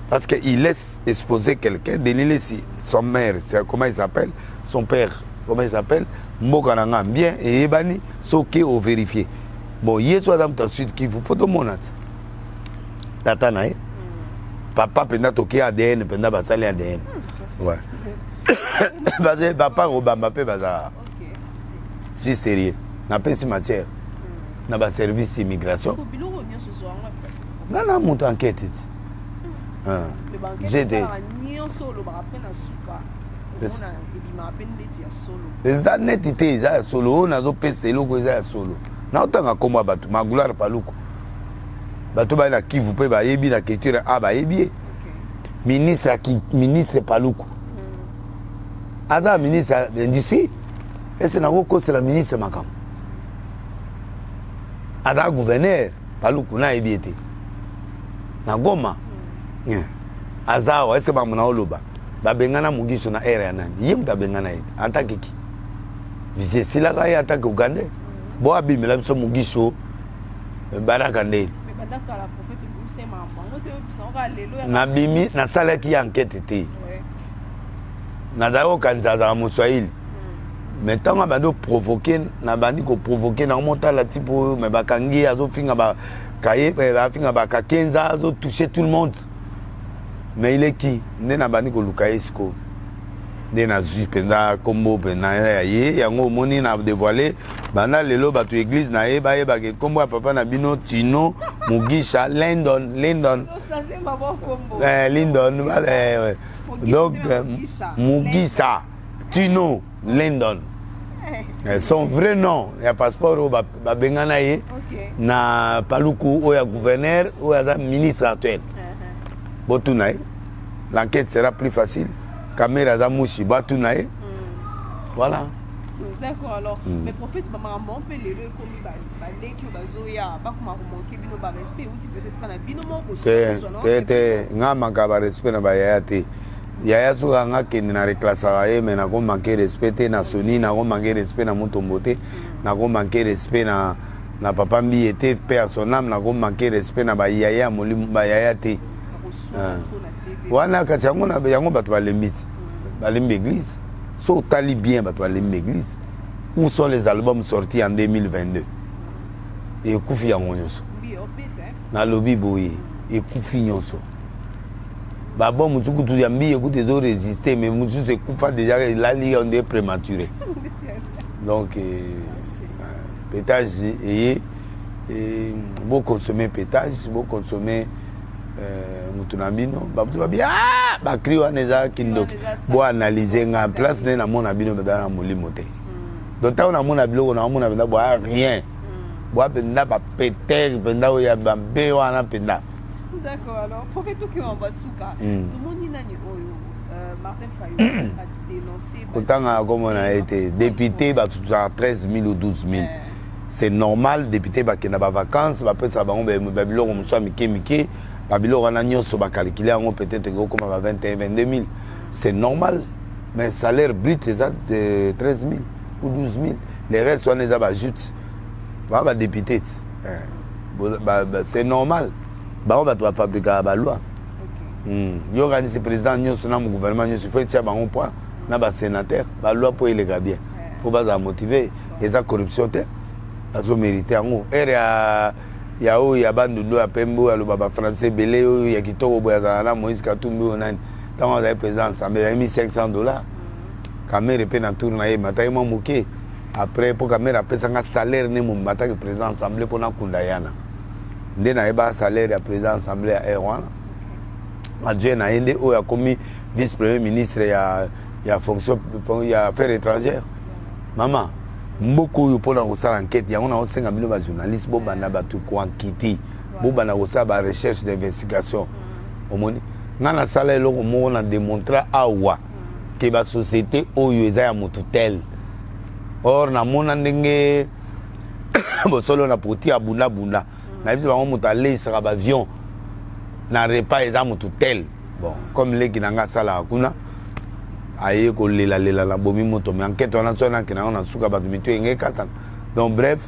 Parce qu'il laisse exposer quelqu'un, délire si son mère, comment il s'appelle, son père, comment il s'appelle, Mokananga, bien, et Ebani, Soke au vérifié. Bon, hier soir, dans ta suite, qui vous faut de mon Tatanaï. Papa, penda toqué ADN, penda basali ADN. Ouais. Parce que papa, Obama, pe baza. Si sérieux. N'a pas si matière. N'a pas service immigration. N'a pas mon enquête. J'ai des eza neti te eza ya solo oyo nazopesa eloko eza ya solo na otanga komwa bato Magloire Paluku bato baye na Kivu mpe bayebi na culture a bayebi ministre Paluku aza ministre d'industrie ese nakokosela ministre makambo aza gouverneur Paluku nayebi ete na Goma azawa ese ba muna oloba ba bengana Mugisho na era nani yim ta bengana ite atake ki vise sila ka ya atake Uganda bo abimela biso Mugisho Baraka ndeni mais badaka la prophète nabimi nasalaki enquête te nazali kokanisa azala moswahili mais ntango abandi provoquer nabandi koprovoquer nakomotala ti po me bakangi azofinga bakaye bafinga bakakenza azotouche tout le monde mais il est qui nde nabandi koluka ye sikoyo nde nazwi mpenza kombo mpena ya ye yango omoni na dévoilé banda lelo bato église na ye bayebaka kombo ya papa na bino Tino Mugisha Lindon donc Mugisha Tino Lindon son vrai nom ya passeport oyo babengana ye na paluku oyo ya gouverneur oyo aza ministre actuel botuna ye l'enquête sera plus facile caméra za mushi batuna ye voilà. D'accord, alors, mais prophète, maman, on peut les commis, les qui bazoya, pas comme remonter, bino ba respect, ou peut-être pas na bino mon peut-être nga manka ba respect na ba yaya yaya soka nga kende na reclassera ye mais na ko manquer respect na soni na ko manquer respect na mutombote na ko manquer respect na papa mbi était père son âme na ko manquer respect na ba yaya molimu ba yaya te wana kati yango na yango bato balembiti balembi église. So tali bien bato balembi église. Où sont les albums sortis en 2022? Et koufi yango nyonso na lobi boye et koufi nyonso babo mutuku tu yambi écoute ils ont résisté mais mutuku se koufa déjà la ligue on est prématuré donc pétage et beau consommer pétage beau consommer mutunambino babutu babia bakri wana eza kindoki bo analyser nga place ne na mona bino na molimo te donc ta na mona biloko na mona benda bo rien bo benda ba péter benda oya ba be wana benda. D'accord, alors prophète qui en basuka tout le monde nani oyo Martin Fayulu a dénoncé kotanga comme on a été député ba 13 000 ou 12 000 c'est normal député ba kena ba vacances ba pesa ba ngombe ba biloko muswa mike Babilo on a nyonso ba calculer en peut-être comme 21 22 000 c'est normal mais salaire brut c'est ça de 13 000 ou 12 000 les restes on les a ajoute ba député c'est normal ba on va fabriquer ba loi yo organise président nyonso na mon gouvernement nyonso faut tia ba on point na ba sénateur ba loi pour les gars bien faut pas motiver et ça corruption te azo mériter en ere ya o ya bandulo ya pembo ya lobaba français belé o ya kitoko boya zana Moïse Katumbi onani tant on a présent ça mais $1,500 caméra pe na tour na ye matai mo moké après pour caméra pesa nga salaire ne mo mata que président assemblée pour na kundayana ndé na eba salaire ya président assemblée ya Erwana adjoint na ende o ya commis vice premier ministre ya fonction ya affaires étrangères maman mboko yo pona ko sala enquête yango na osenga bino ba journaliste bo bana batu ko enquêter bo bana ko sala ba recherche d'investigation omoni ngana sala eloko moko na démontrer awa que ba société oyo eza ya mutu tel or na mona ndenge bo solo na poti abunda na biso bango mutu alesa ba avion na repas eza mutu tel bon comme leki nanga sala kuna aye ko lela na bomi moto mais enquête on a sona kina on a suka ba mito ngé katan donc bref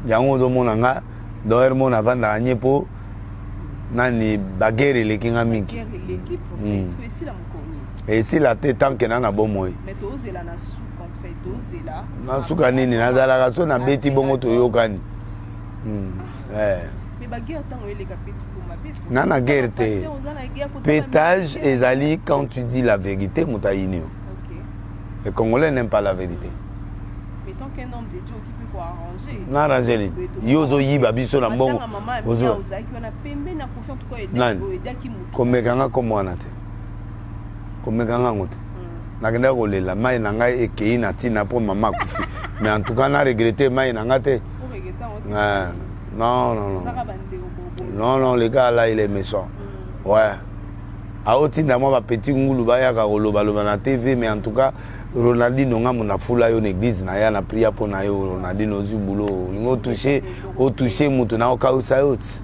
yango do mona nga do er mona vanda anyepo nani bagere le kinga mingi et si la tête tant que na bon moi mais to zela na suka en fait to zela na suka nini na zala ka so na beti bongo to yokani mais bagere tant ele ka petu Nana guerre te pétage ezali quand tu dis la vérité moutaïni. Les Congolais n'aiment pas la vérité. Mais tant qu'un homme de Dieu qui peut quoi arranger. Na arranger. Yozo yiba biso na mbongo. Ozo. Na pembe na confiance quoi et qui mutu. Komekanga comme wana te. Komekanga ngote. Na kenda ko lela mai na ngai ekei na tina po mama kufi. Mais en tout cas na regretter mai na ngate. Non. Non, les gars là, il est méchant. Ouais. A otinda moi petit ngulu baya ka koloba na TV mais en tout cas Ronaldinho nga mona fula yo l'église na ya na priya po na yo Ronaldinho zubulo lingo toucher mutu na okausa yoti.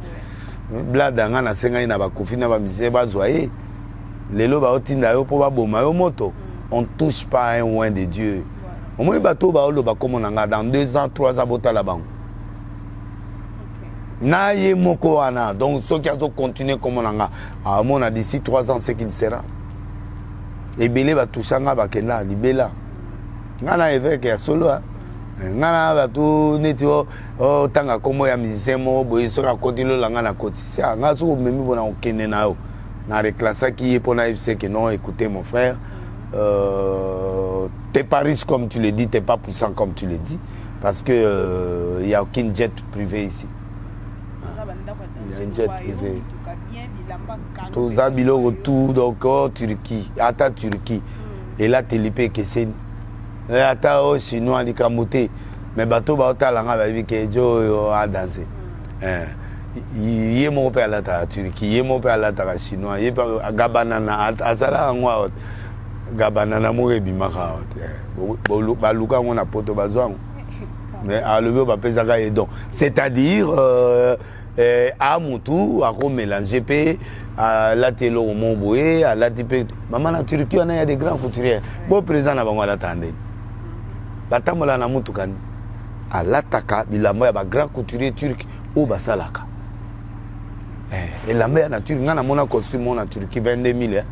Blada nga na senga ina ba kofi na ba mise ba zoye. Lelo ba otinda yo po ba boma yo moto. On touche pas un oin de Dieu. Omoni bato ba olo ba komona nga dans 2 ans 3 ans bota la banque. Na ye moko wana. Donc ceux qui ont continué comme on a. À mon a d'ici 3 ans, c'est qu'il sera. Et belé va toucher nga ba kenda libela. Ngana évêque ya solo. Ngana ba tout netio o tanga komo ya musicien mo boye soka kotilo la ngana koti. Ça nga so memi bona okende na yo. Na reclasse qui est pour na FC que non, écoutez mon frère. T'es pas riche comme tu le dis, t'es pas puissant comme tu le dis. Parce que il n'y a aucune jet privé ici. Il y a une jet privé. Tout ça, bilo tout, donc, Turquie, Ata Turquie. Et là, tu es que c'est. Ata au chinois, les camotés. Mais bateau, bateau, la vie que Joe a dansé. Il y a mon père à la Turquie, il y a mon père à la chinois, il y a Gabanana, Asala, moi. Gabanana, moi, Bimaka. Baluka, on a poto bazouan. Mais à lever, on va et donc. C'est-à-dire, à Moutou, à mélanger, à la télé au Montboué, à la TP. Maman, la Turquie, on a des grands couturiers. Bon président, on va l'attendre. Batamola na Moutoukan. À l'Ataka, il a un grand couturier turc au Basalaka. Et la mère nature, on a mon costume en Turquie, 22 000.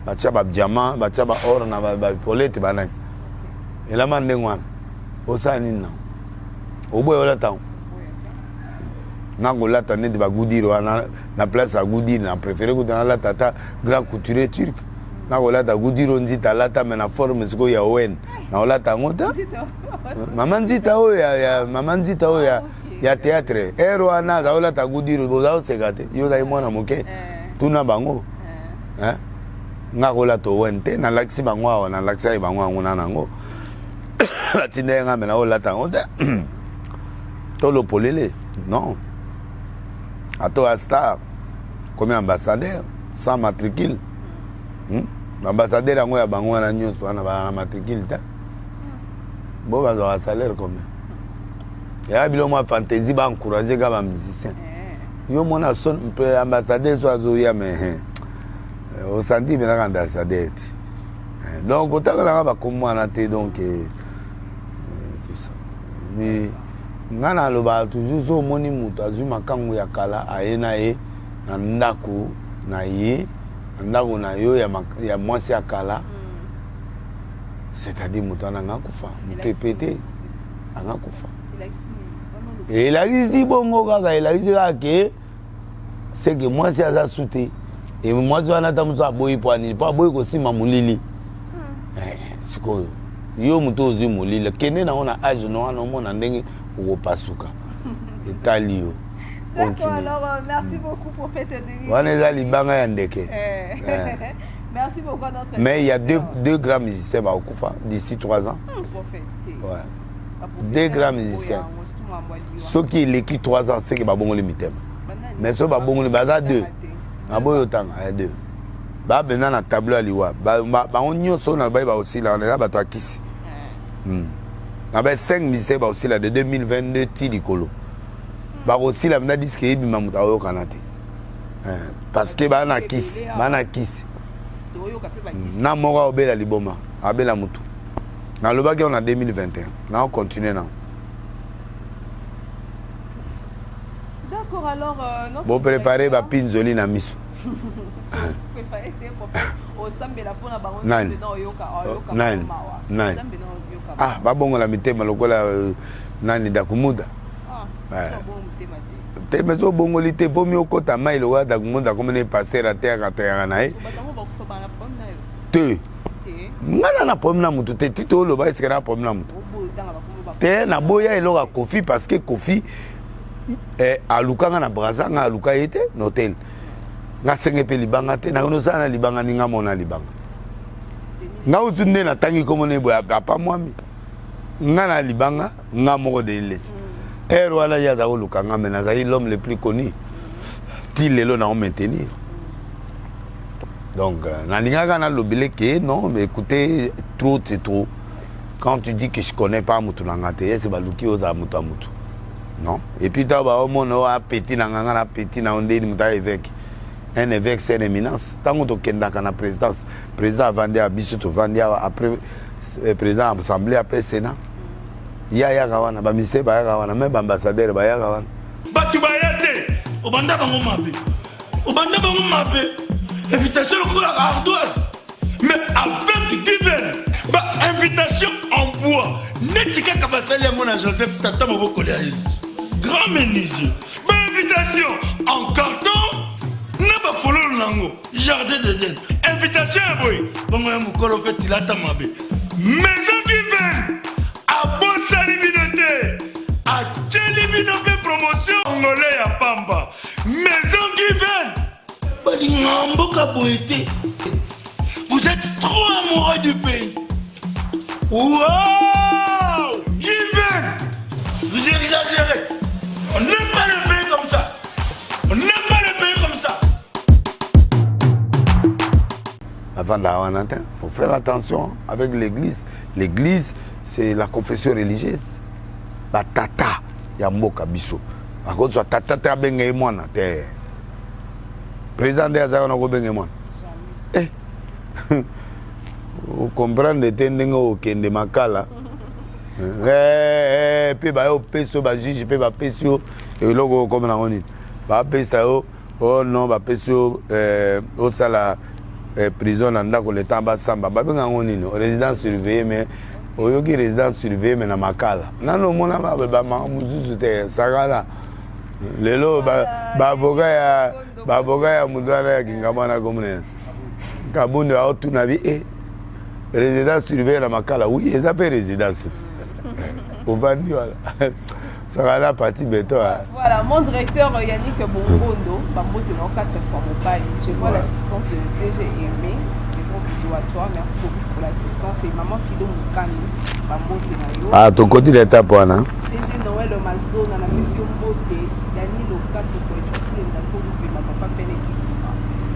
Bachaba diamant, bachaba or, na paulette, banane. Et la man de moi, au Sanina. Au bout de la temps. Nango lata ne de Bagoudir, na place à Goudir, na préféré que dans la tata, grand couturier turc. Nango lata Goudir, on dit à lata, mais na forme, c'est quoi ya ouen. Na lata ngota. Maman dit à eux, maman dit à eux, il y a théâtre. Erwana, ça lata Goudir, vous avez se gâté. Yo da moi na moké. Tout na bango. Hein? Nango lata ouen, na laxi bango, na laxi bango, on a nango. Tine nga mena lata ngota. Tolo polele, non. À toi, star, comme ambassadeur, sans matricule. L'ambassadeur a un news, on a un matricule. Bon, on a un salaire combien? Et là, il y a une fantaisie pour encourager les musiciens. Il y a un ambassadeur, soit Zoya, mais au senti, il y a un ambassadeur. Donc, autant que là, comme moi, on a donc tout ça. Mais. Ngana loba toujours so moni mutu azuma kangu ya kala aena e na ndako na ye ndako na yo ya mwasi ya kala c'est-à-dire mutu ananga kufa mutu epete anga kufa et la ici bongo kaka la ici kake c'est que mwasi aza sute et mwasi wana tamuso aboyi poani po aboyi kosima mulili sikoyo yo mutu ozi mulili kende na ona age no wana omona ndenge pour Pasuka. Italio. D'accord, alors merci beaucoup pour cette délire. Merci beaucoup à notre. Mais il y a deux grands musiciens au Koufa d'ici 3 ans. Ouais. 2 grands musiciens. Ceux qui l'équipent 3 ans, c'est que Babongo limitem. Mais ceux qui Babongo limitem, 2. Aboyo tang, 2. Ba bena na tableau aliwa. Ba on nyonso na ba aussi là, on est là ba to akisi. Avec 5 musiciens aussi là de 2022 Tidikolo. Bah aussi là on a dit que il m'a monté au Canada. Parce que bah na kiss. Na mora obela liboma, abela mutu. Na loba on a 2021. Na on continue là. D'accord alors bon préparer ba pinzoli na miso. Au sambela pona bango dedans yoka. Ah, babongo la mitema lokola nani dakumuda. Te mezo bongo lite vomi okota mai lo wa dakumuda comme ne passer à terre na e. Te. Ngana na problème na mutu te tito lo ba iskera problème na mutu. Te na boya eloka Kofi parce que Kofi aluka na braza nga aluka ete notel. Nga senge pe libanga te na no sana libanga ninga mona libanga. Nga utunde na tangi komo ne boya papa mwami. Nga na libanga nga moko de lesi. Wala ya za oluka nga mena za l'homme le plus connu. Ti lelo na on maintenir. Donc na linga na lobile ke non mais écoutez trop c'est trop. Quand tu dis que je connais pas mutu na ngate c'est baluki oza mutu mutu. Non. Et puis ta ba omono a petit na nga na petit na onde ni muta évêque. Un évêque c'est une éminence. Tant que tu as la présidence, président Vandé a bisu to Vandé après président assemblée après Sénat. Il y a gawana, ba mise ba gawana, même ambassadeur ba gawana. Batu bayate. obanda bango mabe. Obanda bango mabe. Invitation à ardoise. Mais avec Given, bah invitation en bois. Netika Kabasali à mon Joseph Tata Moboko Léaïs. Grand menuisier. Bah invitation en carton. N'a pas follow lango. Jardin d'Éden. Invitation à boy. Bon moi mukolo fait tilata mabe. Maison Given. À Bossa Libinoté. À Tchelibinoté promotion angolais à Pamba. Maison Given. Vous êtes trop amoureux du pays. Wow! Given! Vous exagérez. On n'aime pas le pays comme ça. On n'aime pas le pays comme ça. Avant d'avoir il faut faire attention avec l'église. L'église, c'est la confession religieuse. Batata, Yamboka Bisso. À cause de tata, tu as bien moi. Président de Azar, on a bien moi. Eh, vous comprenez, tendengo kende makala. Puis bah au peso, bah juge, puis bah peso, et logo comme on dit. Bah peso, oh non, bah peso, au sala prison, nanda ko le temps bas samba. Bah bien on dit, résidence surveillée, mais au yogi résidence surveillée, mais na makala. Non non, mon ama bah muzuzu te sagala. Lelo bah avocat ya. Bavoka ya mudana ya kingamana komune kabunde au tunabi résidence surveillée la makala oui ils appellent résidence au bandi voilà ça va la partie béton voilà mon directeur Yannick Bongondo Bambote dans 4 fois au bail je vois l'assistante de DG Aimé et gros bisous à toi merci beaucoup pour l'assistance et maman Fido Mukani Bambote na yo ah ton côté l'étape wana DG Noël Mazona na monsieur Mbote Dani Lokaso ko papa peine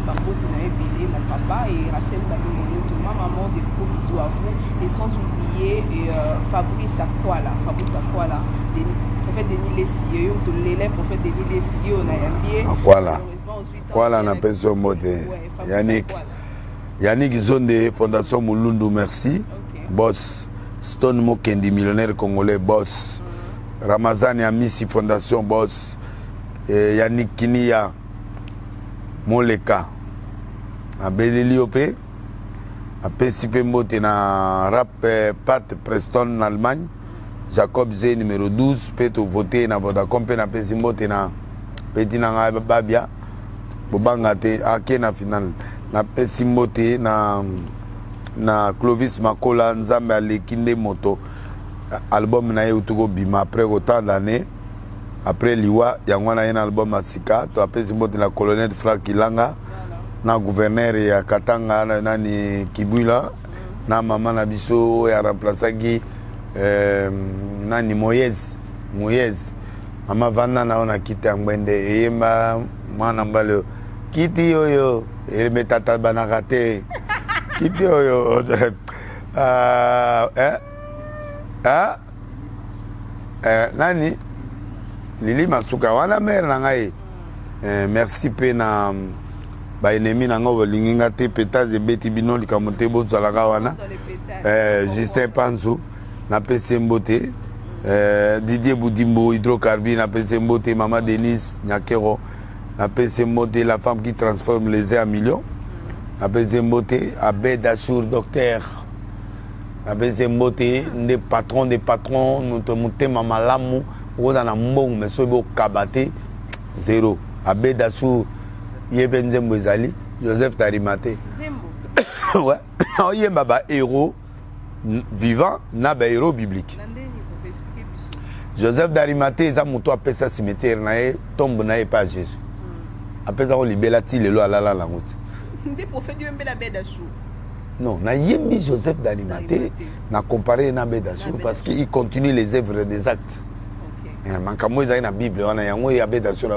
Bambote na ebele mon papa et Rachel Balou ma maman des gros bisous à vous et sans oublier Fabrice Akwala prophète Denis Lessier to l'élève prophète Denis Lessier on a envié Akwala na pension moté Yannick zone de fondation Mulundu merci boss Stone Mokendi millionnaire congolais boss Ramazani Amisi fondation boss Yannick Kinia Moleka a Beléliope a PCP Mbote na rap Pat Preston en Allemagne Jacob Z numéro 12 peut voter na Vodacom pe na PCP Mbote na Petit na Babia Bobanga te ake na final na PCP Mbote na Clovis Makola Nzambe Alekinde Moto album na Utugo Bima après autant d'années. Après Liwa, il y a un album à Sika, tu as appelé la colonel Franck Kilanga, na gouverneur ya Katanga, nani Kibula, na maman Nabiso, ya remplaçagi, nani Moyez. Maman Vanda na on a quitté Ngwende, et ma manambalo, kiti yoyo, et metata banakate, kiti yoyo, nani? Lili Masuka wana mère na ngai merci pe na ba ennemi na ngo linginga te pétage beti bino likamote bozalaka wana Justin Panzo na PC Mbote Didier Boudimbo hydrocarbure na PC Mbote Maman Denise Nyakero na PC Mbote la femme qui transforme les airs en millions na PC Mbote Abed Achour docteur na PC Mbote des patrons nous te monter Mama Lamu on a mbong mais sobo kabate zéro Abedasou Yebenzembo Ezali Joseph Tarimate ouais on y baba héros vivant na ba héros biblique Joseph Tarimate eza muto apesa cimetière na tombe na pas Jésus apesa on libela ti lelo alala la route des prophètes Dieu mbela Abedasou non na yembi Joseph Tarimate na comparé na Abedasou parce qu'il continue les œuvres des actes. Mankamo est dans la Bible, on a un Abedasou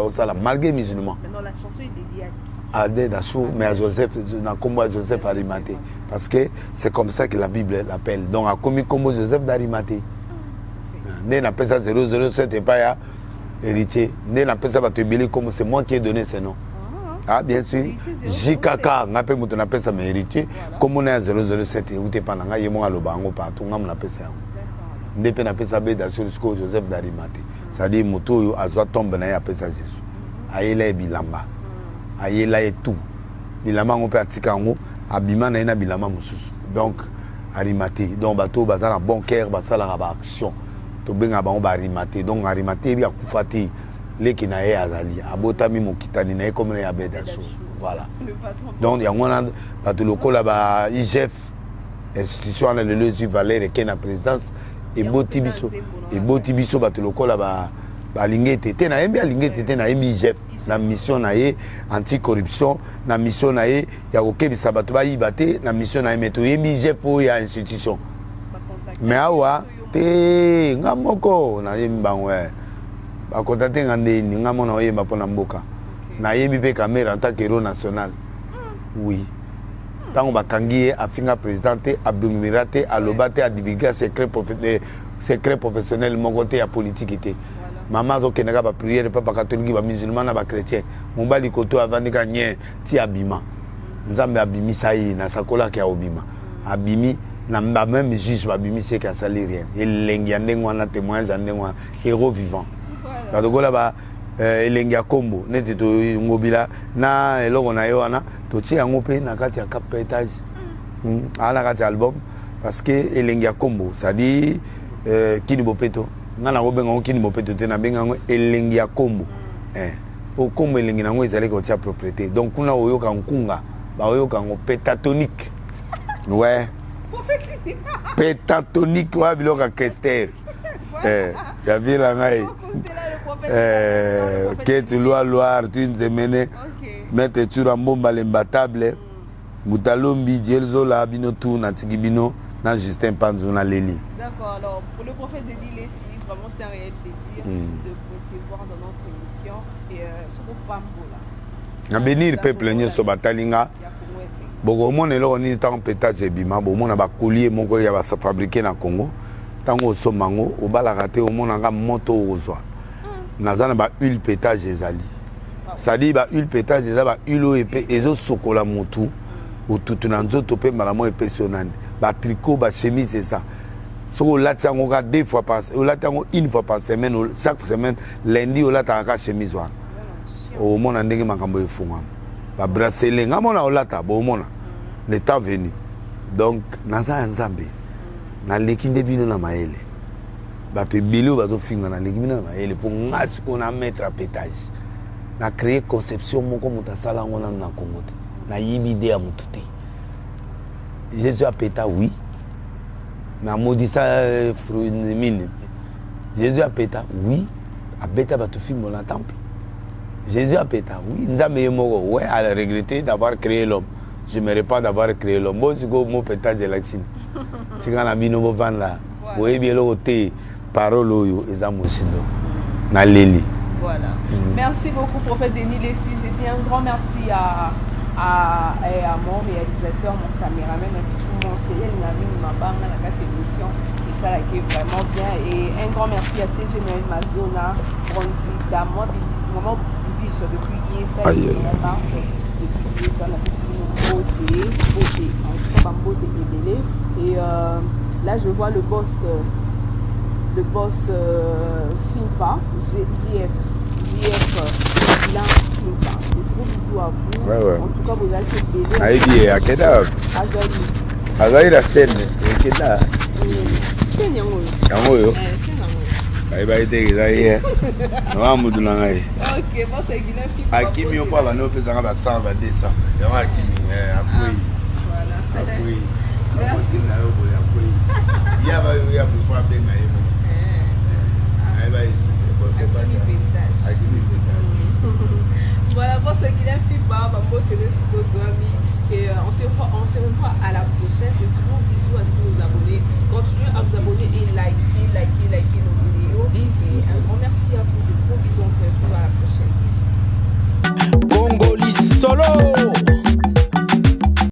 malgré musulman. Maintenant la chanson est dédiée à Abedasou, mais à Joseph, dans combat Joseph Arimathée, parce que c'est comme ça que la Bible l'appelle. Donc à commis comme Joseph d'Arimathée. Né n'a pas ça 007 et pas héritier. Né n'a pas ça va te bélir comme c'est moi qui ai donné ce nom. Ah bien sûr. JKK n'a pas mon appelle ça mais héritier. Comme on est à 007 et où t'es pas dans y mon alobango partout on a appelé ça. N'est pas appelé ça Abedasou jusqu'au Joseph d'Arimathée. C'est-à-dire moto azwa tombe na appelle ça Jésus. ayela e bilamba ayela e tout bilamba ngo pe atika ngo abima na ina bilamba mususu donc arimate donc bato bazana bon cœur basala ba action to benga bango ba arimate donc arimate bi akufati leki na ye azali abotami mokitani na ye comme na abeda so voilà donc yango na bato lokola ba IGF institution na le zu valeur ke na présidence et boti biso bato lokola ba lingete te na yembi lingete te na yembi IGF na mission na ye anti-corruption na mission na ye ya kokebisa bato bayiba te na mission na ye meto yembi IGF po ya institution mais awa te nga moko na yembi bango bakonta te nga ndeni nga mona oyemba mpona mboka na yembi mpe caméra en tant que héros national oui ntango bakangi ye afinga président te abomimira te aloba te adivulga secret professionnel moko te ya politike te mama azokendaka bapriere pa bakatoliki bamusulman na bachrétien mobali koto avandika nye ti abima nzambe abimisa ye na sakolaki ya obima abimi na bameme juge babimisi eke asali rien elengi ya ndenge wana témoignage ya ndenge wana héros vivant batokola elengi ya kombo neti tongobila na eloko na ye wana totie yango mpe na kati ya capetage na kati ya album parce que elengi ya kombo c'est-à-dire kini bopeto nga na kobenga ngo kini bopeto te na benga yango elengi ya kombo po kombo elengi nango ezali kotia propriété donc kuna oyoka nkunga baoyoka ngo pétatonique ouais pétatonique wa biloko ya Kester ya vila ngai que tu loire tu nzemene mettre tura mbomba lembatable mutalombi djelzola bino tout na tigibino na Justin Panzo na Leli. D'accord, alors pour le prophète de Lilesi, vraiment c'est un réel plaisir de recevoir dans notre émission et ce Pambola. Na bénir peuple nyoso batalinga. Boko mona eloko ni tant pétage ebima bo mona ba collier moko ya ba fabriquer na Congo. Tango somango obalaka te omona nga moto ozwa. Nazana ba huile pétage ezali. C'est-à-dire ba huile pétage ezali ba huile epé ezo sokola motu. Otutu na nzoto pe malamo epesonani. Ba tricot ba chemise c'est ça. So olatango ka deux fois par olatango une fois par semaine chaque semaine lundi olata ka chemise wana. O mona ndenge makambo efunga. Ba bracelet nga mona olata bo mona. Le temps venu. Donc naza nzambe. Na lekinde bino na maele. Bato ebelo bato finga na lekinde na maele pour ngasi on a mettre à pétage. Na créer conception moko mutasala ngona na Congo. Na yibi idée à mutute. Jésus a péta oui. Na modisa fruit mine. Jésus a péta oui. A beta bato film dans le temple. Jésus a péta oui. Nzambe moko ouais a regretté d'avoir créé l'homme. Je ne m'aimerais pas d'avoir créé l'homme. Bon, c'est comme mon pétage de l'action. C'est quand la bino bo vanda. Oui, bien le côté parole yo ezamosindo. Na leli. Voilà. Merci beaucoup prophète Denis Lesi. Je dis un grand merci à mon réalisateur, mon caméraman, et tout mon CL Nami Mabanga la 4e émission. Et ça qui est vraiment bien. Et un grand merci à CG Noël Mazona, Brondida, moi depuis hier, ça la marche. Depuis ça, la beauté, en beauté et là je vois le boss Finpa, JF Bilan Finpa. De gros bisous à vous. Ouais. En tout cas, vous allez être bébé. Aïdi à Keda. Azali la scène. Keda. Scène yango. Yango. Scène yango. Bye bye te zaye. Na mudu na ngai. OK, bon c'est Guilain Finpa. Akimi yo pa bano pesa nga ba 100 ba 200. Yango Akimi akoi. Voilà. Akoi. Merci. Il y a plus de bien voilà pour ce qu'il a fait et on se revoit à la prochaine. De gros bisous